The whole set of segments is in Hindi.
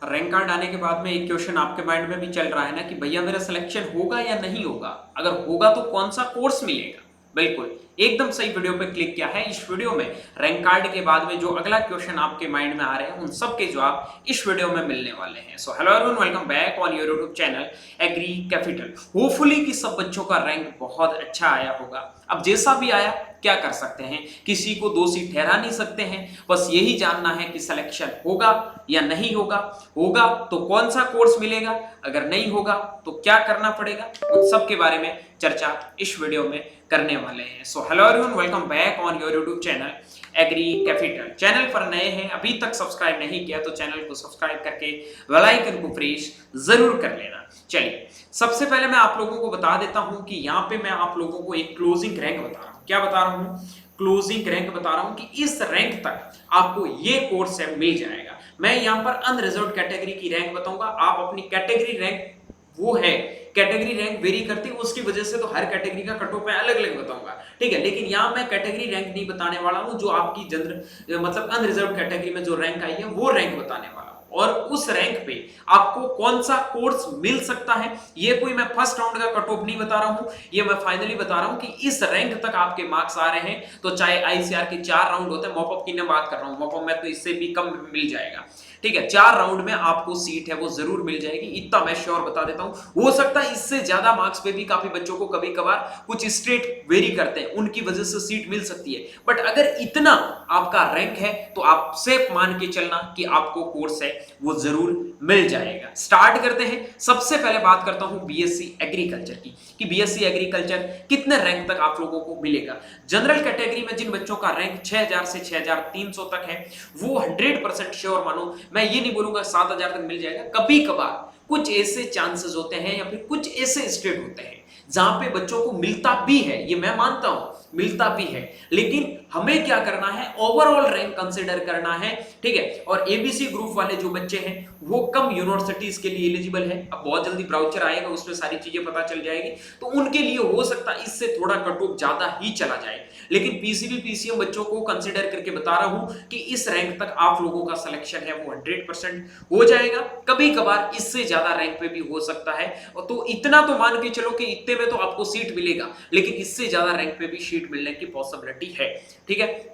रैंक कार्ड आने के बाद में एक क्वेश्चन आपके माइंड में भी चल रहा है ना कि भैया मेरा सिलेक्शन होगा या नहीं होगा, अगर होगा तो कौन सा कोर्स मिलेगा। बिल्कुल एकदम सही वीडियो पे क्लिक किया है। इस वीडियो में रैंक कार्ड के बाद में जो अगला क्वेश्चन आपके माइंड में आ रहे हैं उन सब के जवाब इस वीडियो में मिलने वाले हैं। So hello everyone, welcome back on your YouTube channel Agri Capital. Hopefully कि सब बच्चों का रैंक बहुत अच्छा आया होगा। अब जैसा भी आया क्या कर सकते हैं, किसी को दोषी ठहरा नहीं सकते हैं। बस यही जानना है कि सिलेक्शन होगा या नहीं होगा, होगा तो कौन सा कोर्स मिलेगा, अगर नहीं होगा तो क्या करना पड़ेगा, उन सब के बारे में चर्चा इस वीडियो में करने वाले हैं। So hello everyone, welcome back on your YouTube channel Agri Capital. Channel पर नए हैं, अभी तक सब्सक्राइब नहीं किया तो चैनल को सब्सक्राइब करके बेल आइकन को प्रेस जरूर कर लेना। चलिए सबसे पहले मैं आप लोगों को बता देता हूं कि यहाँ पे मैं आप लोगों को एक क्लोजिंग रैंक बता रहा हूं। क्या बता रहा हूं? क्लोजिंग रैंक बता रहा हूं कि इस रैंक तक आपको ये कोर्स है मिल जाएगा। मैं यहाँ पर अनरिजर्व कैटेगरी की रैंक बताऊंगा। आप अपनी कैटेगरी रैंक वो है, कैटेगरी रैंक वेरी करती है, उसकी वजह से तो हर कैटेगरी का कट ऑफ मैं अलग अलग बताऊंगा, ठीक है। लेकिन यहाँ मैं कैटेगरी रैंक नहीं बताने वाला हूँ, जो आपकी जनरल मतलब अनरिजर्व कैटेगरी में जो रैंक आई है वो रैंक बताने वाला हूँ। और उस रैंक पे आपको कौन सा कोर्स मिल सकता है, ये कोई मैं फर्स्ट राउंड का कट ऑफ नहीं बता रहा हूं, ये मैं फाइनली बता रहा हूं कि इस रैंक तक आपके मार्क्स आ रहे हैं तो चाहे आईसीआर के 4 राउंड होते हैं, मॉपअप की मैं बात कर रहा हूं, मॉपअप में तो इससे भी कम मिल जाएगा, ठीक है। 4 राउंड में आपको सीट है वो जरूर मिल जाएगी, इतना मैं श्योर बता देता हूं। हो सकता है इससे ज्यादा मार्क्स पे भी काफी बच्चों को कभी कभार कुछ स्टेट वेरी करते हैं, उनकी वजह से सीट मिल सकती है, बट अगर इतना आपका रैंक है तो आप सेफ मान के चलना कि आपको कोर्स है वो जरूर मिल जाएगा। स्टार्ट करते हैं। सबसे पहले बात करता हूं बीएससी एग्रीकल्चर की, कि बीएससी एग्रीकल्चर कितने रैंक तक आप लोगों को मिलेगा। जनरल कैटेगरी में जिन बच्चों का रैंक 6000 से 6300 तक है वो 100% श्योर मानो, मैं ये नहीं बोलूंगा 7000 तक मिल जाएगा। कभी कभार कुछ ऐसे चांसेस होते हैं या फिर कुछ ऐसे स्टेट होते हैं जहां पे बच्चों को मिलता भी है, ये मैं मानता हूं मिलता भी है, लेकिन हमें क्या करना है, ओवरऑल रैंक कंसीडर करना है, ठीक है। और एबीसी ग्रुप वाले जो बच्चे हैं वो कम यूनिवर्सिटीज के लिए एलिजिबल है। अब बहुत जल्दी ब्राउचर आएगा, उसमें सारी चीजें पता चल जाएगी, तो उनके लिए हो सकता है इससे थोड़ा कट ऑफ ज्यादा ही चला जाए। लेकिन पीसीबी पीसीएम बच्चों को कंसीडर करके बता रहा हूं कि इस रैंक तक आप लोगों का सिलेक्शन है वो 100% हो जाएगा। कभी कभार इससे ज्यादा रैंक पे भी हो सकता है, और तो इतना तो मान के चलो कि इतने में तो आपको सीट मिलेगा, लेकिन इससे ज्यादा रैंक पे भी सीट मिलने की पॉसिबिलिटी है, ठीक है।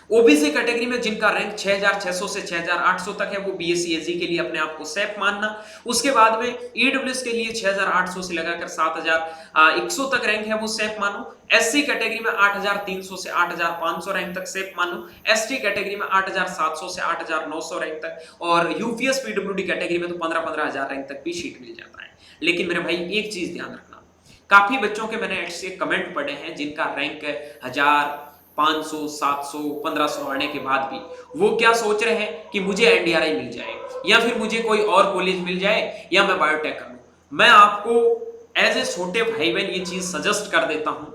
ओबीसी कैटेगरी में जिनका रैंक 6600 से 6800 तक है वो बीएससी एजी के लिए अपने आप को सेफ मानना। उसके बाद में ईडब्ल्यूएस के लिए 6800 से लगाकर 7100 तक रैंक है वो सेफ मानो। एससी कैटेगरी में 8300 से 8500 रैंक तक सेफ मानो। एसटी कैटेगरी में 8700 से 8900 रैंक तक, और यूपीएस पीडब्ल्यूडी कैटेगरी में तो 15-15 रैंक तक भी सीट मिल जाता है। लेकिन मेरे भाई एक चीज ध्यान रखना, काफी बच्चों के मैंने ऐसे कमेंट पढ़े हैं जिनका रैंक 1000, 500, 700, 1500 आने के बाद भी वो क्या सोच रहे हैं कि मुझे एनडीआरआई मिल जाए या फिर मुझे कोई और कॉलेज मिल जाए या मैं बायोटेक कर लूं। मैं आपको एज ए छोटे भाई बहन ये चीज सजेस्ट कर देता हूं,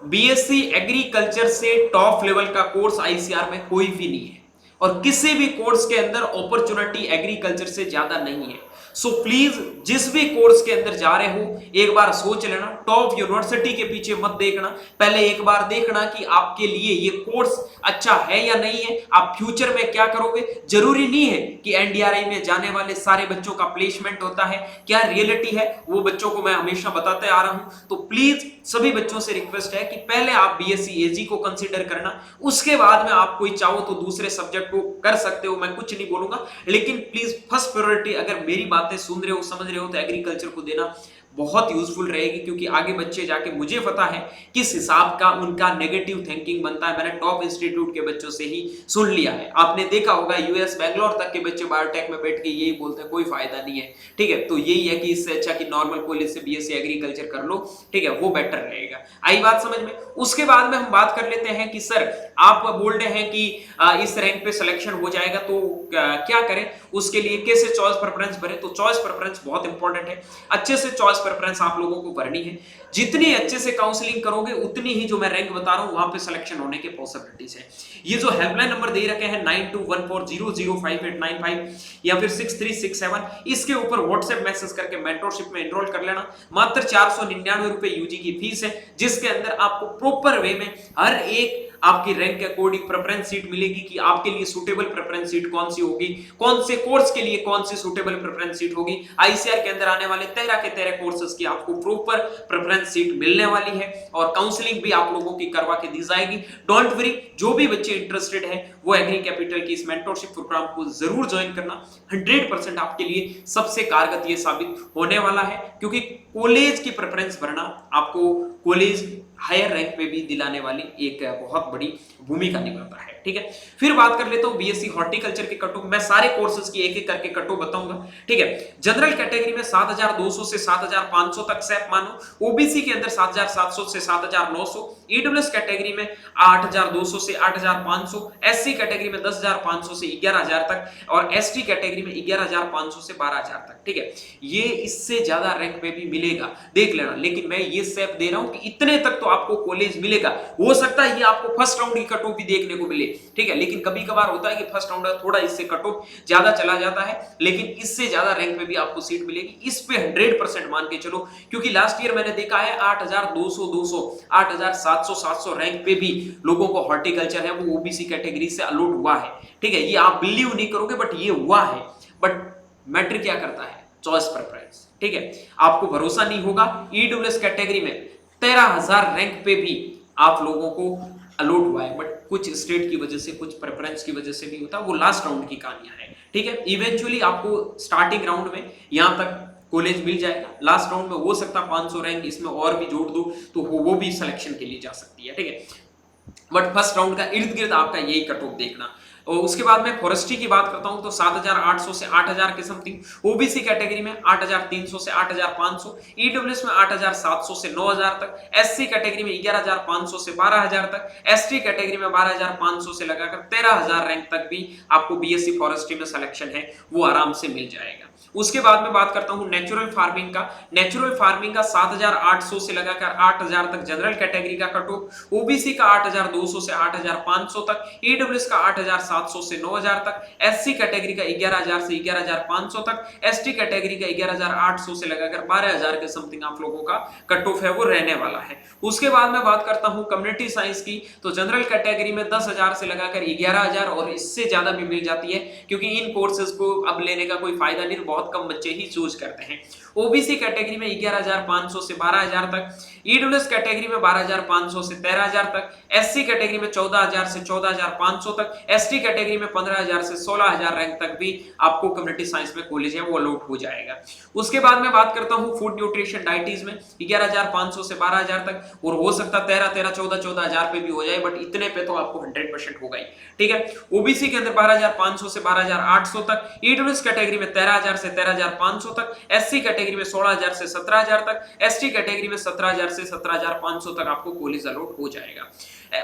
बीएससी एग्रीकल्चर से टॉप लेवल का कोर्स आईसीआर में कोई भी नहीं है, और किसी भी कोर्स के अंदर अपॉर्चुनिटी एग्रीकल्चर से ज्यादा नहीं है। सो प्लीज जिस भी कोर्स के अंदर जा रहे हो एक बार सोच लेना, टॉप यूनिवर्सिटी के पीछे मत देखना, पहले एक बार देखना कि आपके लिए ये कोर्स अच्छा है या नहीं है, आप फ्यूचर में क्या करोगे। जरूरी नहीं है कि एनडीआरआई में जाने वाले सारे बच्चों का प्लेसमेंट होता है, क्या रियलिटी है वो बच्चों को मैं हमेशा बताते आ रहा हूं। तो प्लीज सभी बच्चों से रिक्वेस्ट है कि पहले आप बीएससी एजी को कंसीडर करना, उसके बाद में आप कोई चाहो तो दूसरे सब्जेक्ट को कर सकते हो, मैं कुछ नहीं बोलूंगा, लेकिन प्लीज फर्स्ट प्रायोरिटी अगर मेरी बातें सुन रहे हो समझ रहे हो तो एग्रीकल्चर को देना बहुत यूजफुल रहेगी, क्योंकि आगे बच्चे जाके मुझे पता है किस हिसाब का उनका नेगेटिव थिंकिंग बनता है। मैंने टॉप इंस्टीट्यूट के बच्चों से ही सुन लिया है, आपने देखा होगा यूएस बेंगलोर तक के बच्चे बायोटेक में बैठ के यही बोलते हैं कोई फायदा नहीं है, ठीक है। तो यही है कि इससे अच्छा कि नॉर्मल कॉलेज से बीएससी एग्रीकल्चर कर लो, ठीक है, वो बेटर रहेगा। आई बात समझ में। उसके बाद में हम बात कर लेते हैं कि सर आप बोल रहे हैं कि इस रैंक पे सिलेक्शन हो जाएगा तो क्या करें, उसके लिए कैसे चॉइस प्रेफरेंस भरें। तो चॉइस प्रेफरेंस बहुत इंपॉर्टेंट है, अच्छे से चॉइस प्रेफरेंस आप लोगों को भरनी है। जितनी अच्छे से काउंसलिंग करोगे उतनी ही जो मैं रैंक बता रहा हूं वहां पे सिलेक्शन होने के पॉसिबिलिटीज है। ये जो हेल्पलाइन नंबर दे रखे हैं 9214005895 या फिर 6367, इसके ऊपर व्हाट्सएप मैसेज करके मेंटरशिप में एनरोल कर लेना। मात्र 499 रुपए यूजी की फीस है, जिसके अंदर आपको प्रॉपर वे में हर एक आपकी रैंक के अकॉर्डिंग प्रेफरेंस सीट मिलेगी कि आपके लिए सुटेबल प्रेफरेंस सीट कौन सी होगी, कौन से कोर्स के लिए कौन सी सुटेबल प्रेफरेंस सीट होगी। आईसीआर के अंदर आने वाले 13 के 13 कोर्सेज की आपको प्रॉपर प्रेफरेंस सीट मिलने वाली है और काउंसलिंग भी आप लोगों की करवा के दी जाएगी। डोंट वरी, जो भी बच्चे इंटरेस्टेड है वो एग्री कैपिटल की इस मेंटरशिप प्रोग्राम को जरूर ज्वाइन करना। 100% आपके लिए सबसे कारगर ये साबित होने वाला है, क्योंकि कॉलेज की प्रेफरेंस भरना आपको कॉलेज हायर रैंक पे भी दिलाने वाली एक बहुत बड़ी भूमिका निभाता है। ठीक है, फिर बात कर लेता हूं बीएससी हॉर्टिकल्चर के कट ऑफ। मैं सारे कोर्सेज की एक एक करके कट ऑफ बताऊंगा। ठीक है, जनरल कैटेगरी में 7200 से 7500 तक सैप मानो, ओबीसी के अंदर 7700 से 7900, ईडब्ल्यूएस कैटेगरी में 8200 से 8500, एससी कैटेगरी में 10500 से 11000 तक और एसटी कैटेगरी में 11500 से 12000 तक। ठीक है, ये इससे ज्यादा रैंक पे भी मिलेगा, देख लेना, लेकिन मैं ये सैप दे रहा हूं कि इतने तक तो आपको कॉलेज मिलेगा। हो सकता है ये आपको फर्स्ट राउंड की कट ऑफ भी देखने को मिले। ठीक है, लेकिन कभी कभार होता है कि फर्स्ट राउंड थोड़ा इससे कट ऑफ ज्यादा चला जाता है, लेकिन इससे ज्यादा रैंक पे भी आपको सीट मिलेगी। इस पे 100% मान के चलो, क्योंकि लास्ट ईयर मैंने देखा है 8200 8700 रैंक पे भी लोगों को हॉर्टिकल्चर है वो ओबीसी कैटेगरी से अलॉट हुआ है। ठीक है, ये आप बिलीव नहीं करोगे बट ये हुआ है। बट मैटर क्या करता है? Choice preference. ठीक है, आपको भरोसा नहीं होगा, ईडब्ल्यूएस कैटेगरी में 13000 रैंक पे भी आप लोगों को अलॉट हुआ है, बट कुछ स्टेट की वजह से, कुछ प्रेफरेंस की वजह से भी होता है, वो लास्ट राउंड की कहानियां है। ठीक है, इवेंचुअली आपको स्टार्टिंग राउंड में यहां तक कॉलेज मिल जाएगा, लास्ट राउंड में हो सकता 500 रैंक इसमें और भी जोड़ दो तो वो भी सिलेक्शन के लिए जा सकती है। ठीक है, बट फर्स्ट राउंड का इर्द गिर्द आपका यही कट ऑफ देखना। और उसके बाद में फॉरेस्ट्री की बात करता हूं तो 7800 से 8000 के समथिंग, ओबीसी कैटेगरी में 8300 से 8500, ईडब्ल्यूएस में 8700 से 9000 तक, एससी कैटेगरी में 11500 से 12000 तक, एसटी कैटेगरी में 12500 से लगाकर 13000 रैंक तक भी आपको बीएससी फॉरेस्ट्री में सिलेक्शन है वो आराम से मिल जाएगा। उसके बाद में बात करता हूं नेचुरल फार्मिंग का। नेचुरल फार्मिंग का 7800 से लगाकर 8000 तक जनरल कैटेगरी का कट ऑफ, ओबीसी का 8200 से 8500 तक, ईडब्ल्यूएस का 8700 से 9000 तक, एससी कैटेगरी का 11000 से 11500 तक, एसटी कैटेगरी का 11800 से लगाकर 12000 के समथिंग आप लोगों का कट ऑफ है वो रहने वाला है। उसके बाद में बात करता हूं कम्युनिटी साइंस की, तो जनरल कैटेगरी में 10000 से लगाकर 11000 और इससे ज्यादा भी मिल जाती है, क्योंकि इन कोर्सेज को अब लेने का कोई फायदा नहीं, बहुत कम बच्चे ही चूज करते हैं। ओबीसी कैटेगरी में 11500 से 12000 तक, ईडब्ल्यूएस कैटेगरी में 12500 से 13000 तक, एससी कैटेगरी में 14000 से 14500 तक, एसटी कैटेगरी में 15000 से 16000 रैंक तक भी आपको कम्युनिटी साइंस में कॉलेज है वो अलॉट हो जाएगा। उसके बाद में बात करता हूं फूड न्यूट्रिशन डाइटिस में 11500 से 12000 तक, और हो सकता 13000 पे भी हो जाए, बट इतने पे तो आपको 100% होगा ही। ठीक है, ओबीसी के अंदर 12500 से 12800 तक, ईडब्ल्यूएस कैटेगरी में 13000 से 13500 तक, एससी कैटेगरी में 16000 से 17000 तक, एसटी कैटेगरी में 17000 से 17500 तक आपको कॉलेज अलॉट हो जाएगा।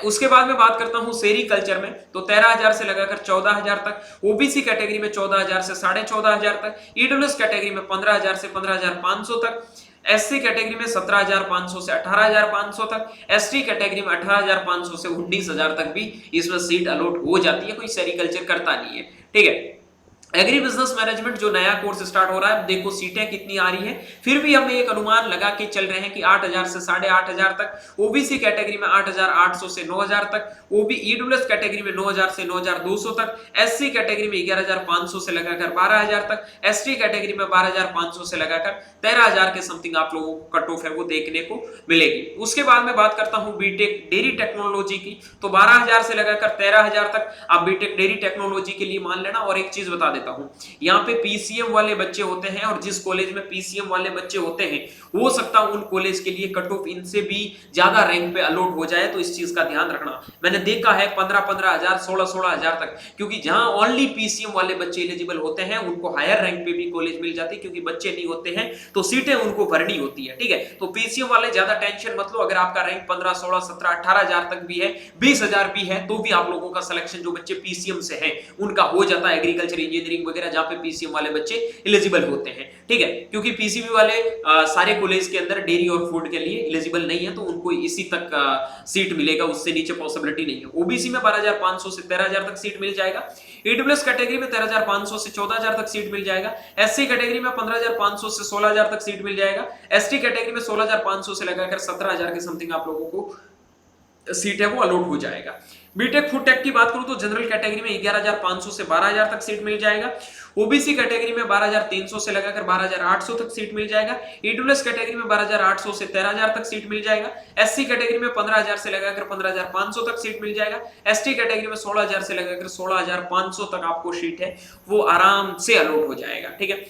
उसके बाद में बात करता हूं सेरिकल्चर में, तो 13000 से लगाकर 14000 तक, ओबीसी कैटेगरी में 14000 से 14500 तक, ईडब्ल्यूएस कैटेगरी में 15000 से 15500 तक, एससी कैटेगरी में 17500 से 18500 तक, एसटी कैटेगरी में 18500 से 19000 तक भी इसमें सीट अलॉट हो जाती है, कोई सेरिकल्चर करता नहीं है। ठीक है, एग्री बिजनेस मैनेजमेंट जो नया कोर्स स्टार्ट हो रहा है, देखो सीटें कितनी आ रही है, फिर भी हम एक अनुमान लगा के चल रहे हैं कि 8000 से 8500 तक, ओबीसी कैटेगरी में 8800 से 9000 तक, ईडब्ल्यूएस कैटेगरी में 9000 से 9200 तक, एससी कैटेगरी में 11500 से लगाकर 12000 तक, एसटी कैटेगरी में 12500 से लगाकर 13000 के समथिंग आप लोगों को कट ऑफ है वो देखने को मिलेगी। उसके बाद में बात करता हूं बीटेक डेयरी टेक्नोलॉजी की, तो 12000 से लगाकर 13000 तक आप बीटेक डेयरी टेक्नोलॉजी के लिए मान लेना। और एक चीज बता देता हूं, यहाँ पे पीसीएम वाले बच्चे होते हैं, और जिस कॉलेज में पीसीएम वाले बच्चे होते हैं हो सकता है उन कॉलेज के लिए कट ऑफ इनसे भी ज्यादा रैंक पे अलॉट हो जाए, तो इस चीज का ध्यान रखना। मैंने देखा है 15,000 16,000 तक, क्योंकि जहां ओनली पीसीएम वाले बच्चे एलिजिबल होते हैं उनको हायर रैंक पे भी कॉलेज मिल जाती है, क्योंकि बच्चे नहीं होते हैं तो सीटें उनको भरनी होती है। ठीक है, तो पीसीएम वाले ज्यादा टेंशन मत लो, अगर आपका रैंक 15 16 17 18000 तक भी है, 20000 भी है, तो भी आप लोगों का सिलेक्शन जो बच्चे पीसीएम से हैं उनका हो जाता है, एग्रीकल्चर इंजीनियरिंग वगैरह जहां पे पीसीएम वाले बच्चे एलिजिबल होते हैं। ठीक है, क्योंकि पीसीबी वाले सारे कॉलेज के अंदर डेयरी और फूड के लिए एलिजिबल नहीं है, तो उनको इसी तक सीट मिलेगा, उससे नीचे पॉसिबिलिटी नहीं है। ओबीसी में 12500 से 13000 तक सीट मिल जाएगा, ईडब्ल्यूएस कैटेगरी में 13500 से 14000 तक सीट मिल जाएगा, एससी कैटेगरी में 15500 से 16000 तक सीट मिल जाएगा, एसटी कैटेगरी में 16500 से लगाकर 17000 के समथिंग आप लोगों को सीट है वो अलॉट हो जाएगा। बीटेक फूड टेक की बात करूं तो जनरल कैटेगरी में 11,500 से 12,000 तक सीट मिल जाएगा। ओबीसी कैटेगरी में 12,300 से लगाकर 12,800 तक सीट मिल जाएगा। ईडब्ल्यूएस कैटेगरी में 12,800 से 13,000 तक सीट मिल जाएगा। एससी कैटेगरी में 15,000 से लगाकर 15,500 तक सीट मिल जाएगा। एसटी कैटेगरी में 16,000 से लगाकर 16,500 तक आपको सीट है वो आराम से अलॉट हो जाएगा। ठीक है,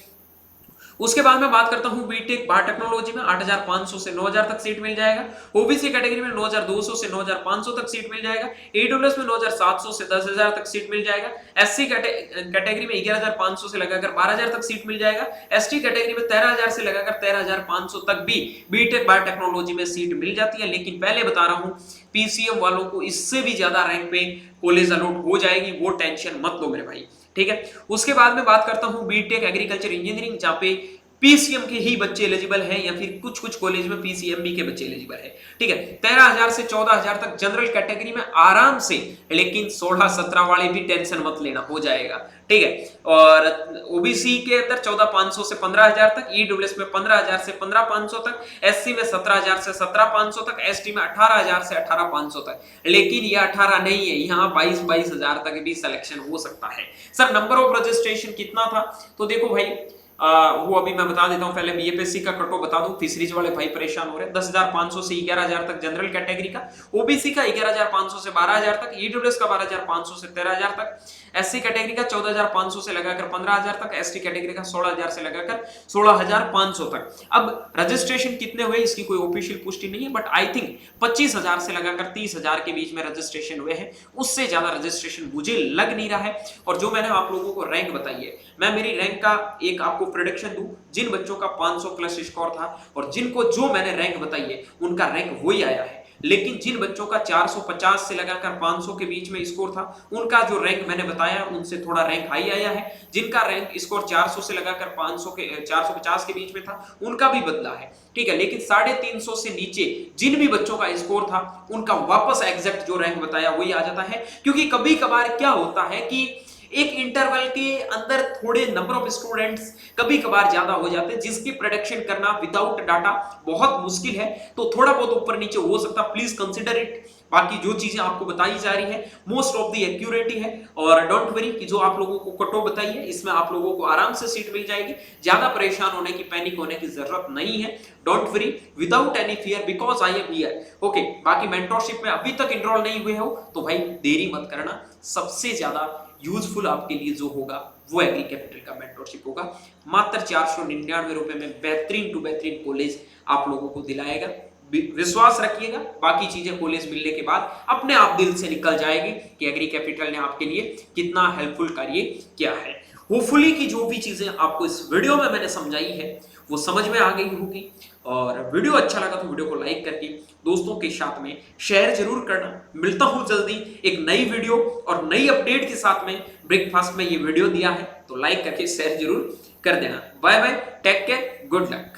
उसके बाद मैं बात करता हूं बीटेक बायोटेक्नोलॉजी में 8,500 से 9,000 तक सीट मिल जाएगा। ओबीसी कैटेगरी में 9,200 से 9,500 तक सीट मिल जाएगा। ईडब्ल्यूएस में 9,700 से 10,000 तक सीट मिल जाएगा। एससी कैटेगरी में 11,500 से लगाकर 12,000 तक सीट मिल जाएगा। एसटी कैटेगरी में 13,000 से लगाकर 13,500 तक भी बीटेक बायोटेक्नोलॉजी में सीट मिल जाती है। लेकिन पहले बता रहा हूं पीसीएम वालों को इससे भी ज्यादा रैंक पे कॉलेज अलॉट हो जाएगी, वो टेंशन मत लो मेरे भाई। ठीक है, उसके बाद में बात करता हूं बीटेक एग्रीकल्चर इंजीनियरिंग, जहां पे पीसीएम के ही बच्चे एलिजिबल हैं या फिर कुछ कुछ कॉलेज में पीसीएमबी के बच्चे एलिजिबल है। ठीक है, 13,000 से 14,000 तक जनरल कैटेगरी में आराम से, लेकिन 16-17 वाले भी टेंशन मत लेना, हो जाएगा। ठीक है, और ओबीसी के अंदर 14,500 से 15,000 तक, ईडब्ल्यूएस में 15,000 से 15,500 तक, एससी में 17,000 से 17,500 तक, एसटी में 18,000 से 18,500 तक। लेकिन ये 18 नहीं है, यहाँ 22,000 तक भी सिलेक्शन हो सकता है। सर नंबर ऑफ रजिस्ट्रेशन कितना था? तो देखो भाई वो अभी मैं बता देता हूं। पहले बीएफएससी का कट ऑफ बता दूं, फिशरीज वाले भाई परेशान हो रहे हैं। 10,500 से 11,000 तक जनरल कैटेगरी का, ओबीसी का 11,500 से 12,000 तक, ईडब्ल्यूएस का 12,500 से 13,000 तक, एससी कैटेगरी का 14,500 से लगाकर 15,000 तक, एसटी कैटेगरी का 16,000 से लगाकर 16,500 तक। अब रजिस्ट्रेशन कितने हुए इसकी कोई ऑफिशियल पुष्टि नहीं है, बट आई थिंक 25,000 से लगाकर 30,000 के बीच में रजिस्ट्रेशन हुए हैं। उससे ज्यादा रजिस्ट्रेशन मुझे लग नहीं रहा है। और जो मैंने आप लोगों को रैंक बताई है, मैं मेरी रैंक का एक आपको प्रेडिक्शन दूं, जिन बच्चों का 500 प्लस स्कोर था और जिनको जो मैंने रैंक बताई है उनका रैंक वही आया है। लेकिन जिन बच्चों का 450 से लगाकर 500 के बीच में स्कोर था, उनका जो रैंक मैंने बताया उनसे थोड़ा रैंक हाई आया है। जिनका रैंक स्कोर 400 से लगाकर 450 के बीच में था, उनका भी बदला है। ठीक है, लेकिन 350 से नीचे जिन भी बच्चों का स्कोर था, उनका वापस एग्जैक्ट जो रैंक बताया वही आ जाता है। क्योंकि कभी कभार क्या होता है कि एक इंटरवल के अंदर थोड़े नंबर ऑफ स्टूडेंट्स कभी कभार ज्यादा हो जाते हैं, जिसकी प्रेडिक्शन करना विदाउट डाटा बहुत मुश्किल है। तो थोड़ा बहुत ऊपर नीचे हो सकता, प्लीज कंसीडर इट। बाकी जो चीजें आपको बताई जा रही है मोस्ट ऑफ द एक्यूरेट है। और डोंट वरी कि जो आप लोगों को कट ऑफ बताई है इसमें आप लोगों को आराम से सीट मिल जाएगी। ज्यादा परेशान होने की, पैनिक होने की जरूरत नहीं है। Don't worry, without any fear, because I am here. Okay, बाकी मेंटरशिप में अभी तक एनरोल नहीं हुए हो तो भाई देरी मत करना। सबसे ज्यादा यूजफुल आपके लिए जो होगा वो एग्री कैपिटल का मेंटरशिप होगा। मात्र 499 रुपए में बेहतरीन टू बेहतरीन कॉलेज आप लोगों को दिलाएगा। विश्वास रखिएगा, बाकी चीजें कॉलेज मिलने के बाद अपने आप दिल से निकल जाएगी कि एग्री कैपिटल ने आपके लिए कितना हेल्पफुल कार्य किया है। होपफुली कि जो भी चीजें आपको इस वीडियो में मैंने समझाई है वो समझ में आ गई होगी। और वीडियो अच्छा लगा तो वीडियो को लाइक करके दोस्तों के साथ में शेयर जरूर करना। मिलता हूं जल्दी एक नई वीडियो और नई अपडेट के साथ में। ब्रेकफास्ट में ये वीडियो दिया है तो लाइक करके शेयर जरूर कर देना। Bye bye, take care, good luck.